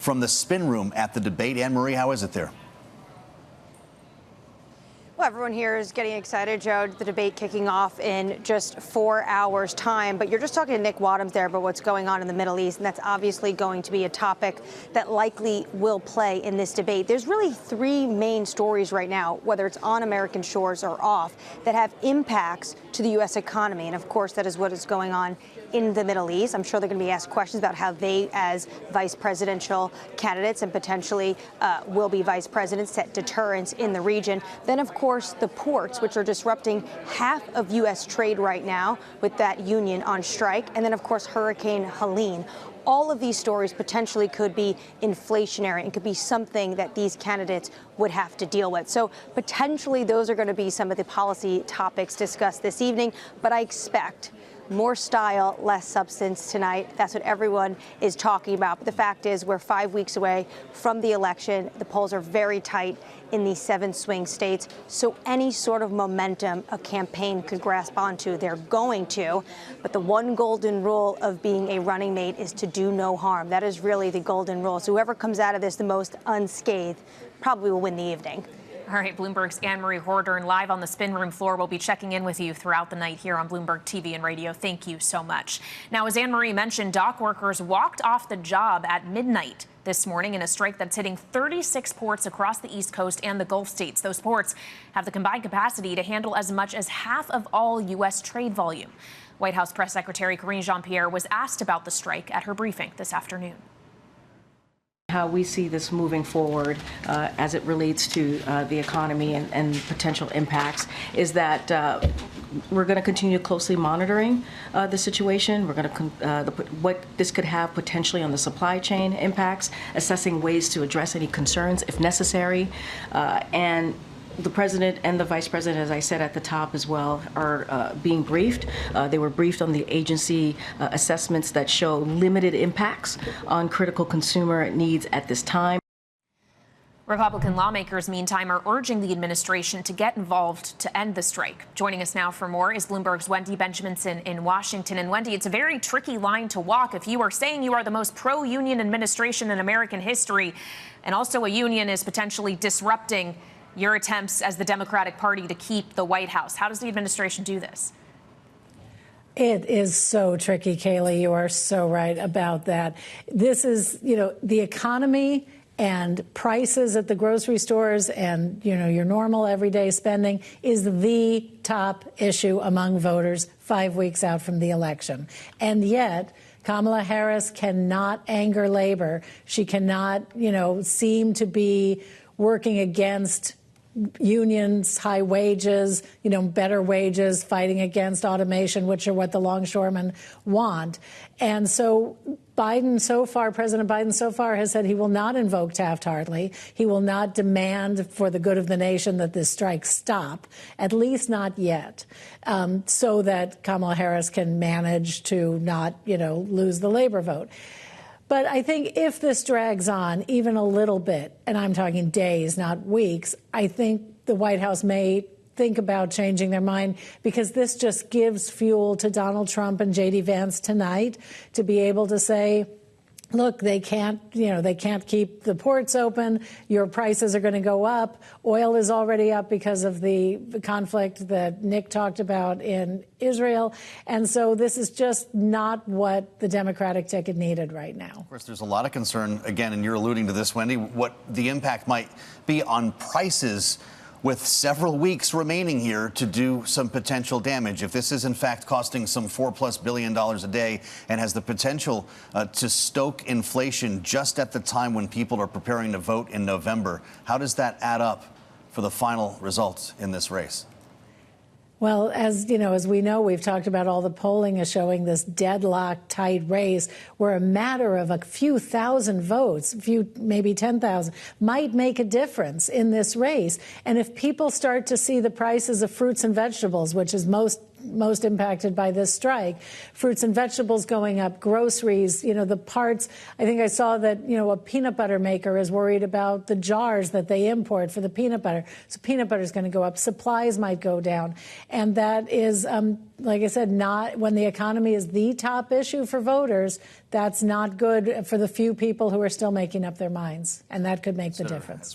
from the spin room at the debate. Annmarie, how is it there? Well, everyone here is getting excited, Joe. The debate kicking off in just 4 hours' time. But you're just talking to Nick Wadhams there about what's going on in the Middle East. And that's obviously going to be a topic that likely will play in this debate. There's really three main stories right now, whether it's on American shores or off, that have impacts to the U.S. economy. And of course, that is what is going on in the Middle East. I'm sure they're going to be asked questions about how they, as vice presidential candidates and potentially will be vice presidents, set deterrence in the region. Then, of course, the ports, which are disrupting half of U.S. trade right now with that union on strike. And then, of course, Hurricane Helene. All of these stories potentially could be inflationary and could be something that these candidates would have to deal with. So potentially those are going to be some of the policy topics discussed this evening. But I expect more style, less substance tonight. That's what everyone is talking about. But the fact is, we're 5 weeks away from the election. The polls are very tight in these 7 swing states. So any sort of momentum a campaign could grasp onto, they're going to. But the one golden rule of being a running mate is to do no harm. That is really the golden rule. So whoever comes out of this the most unscathed probably will win the evening. All right, Bloomberg's Annmarie Hordern live on the spin room floor. We'll be checking in with you throughout the night here on Bloomberg TV and radio. Thank you so much. Now, as Annmarie mentioned, dock workers walked off the job at midnight this morning in a strike that's hitting 36 ports across the East Coast and the Gulf states. Those ports have the combined capacity to handle as much as half of all U.S. trade volume. White House Press Secretary Karine Jean-Pierre was asked about the strike at her briefing this afternoon. How we see this moving forward as it relates to the economy and potential impacts is that we're going to continue closely monitoring the situation. We're going to what this could have potentially on the supply chain impacts, assessing ways to address any concerns if necessary, and the president and the vice president, as I said at the top as well, are being briefed. They were briefed on the agency assessments that show limited impacts on critical consumer needs at this time. Republican lawmakers, meantime, are urging the administration to get involved to end the strike. Joining us now for more is Bloomberg's Wendy Benjaminson in Washington. And Wendy, it's a very tricky line to walk if you are saying you are the most pro-union administration in American history, and also a union is potentially disrupting your attempts as the Democratic Party to keep the White House. How does the administration do this? It is so tricky, Kailey. You are so right about that. This is, the economy and prices at the grocery stores and, your normal everyday spending is the top issue among voters 5 weeks out from the election. And yet, Kamala Harris cannot anger labor. She cannot, seem to be working against unions, high wages, better wages, fighting against automation, which are what the longshoremen want. And so President Biden so far has said he will not invoke Taft-Hartley. He will not demand for the good of the nation that this strike stop, at least not yet, so that Kamala Harris can manage to not, lose the labor vote. But I think if this drags on even a little bit, and I'm talking days, not weeks, I think the White House may think about changing their mind, because this just gives fuel to Donald Trump and J.D. Vance tonight to be able to say, look, they can't keep the ports open. Your prices are going to go up. Oil is already up because of the conflict that Nick talked about in Israel. And so this is just not what the Democratic ticket needed right now. Of course, there's a lot of concern, again, and you're alluding to this, Wendy, what the impact might be on prices with several weeks remaining here to do some potential damage. If this is, in fact, costing some $4+ billion a day and has the potential to stoke inflation just at the time when people are preparing to vote in November, how does that add up for the final results in this race? Well, as we know, we've talked about all the polling is showing this deadlock tight race where a matter of a few thousand votes, maybe 10,000, might make a difference in this race. And if people start to see the prices of fruits and vegetables, which is most most impacted by this strike. Fruits and vegetables going up, groceries, the parts. I think I saw that, a peanut butter maker is worried about the jars that they import for the peanut butter. So peanut butter is going to go up. Supplies might go down. And that is, like I said, not when the economy is the top issue for voters. That's not good for the few people who are still making up their minds. And that could make the difference.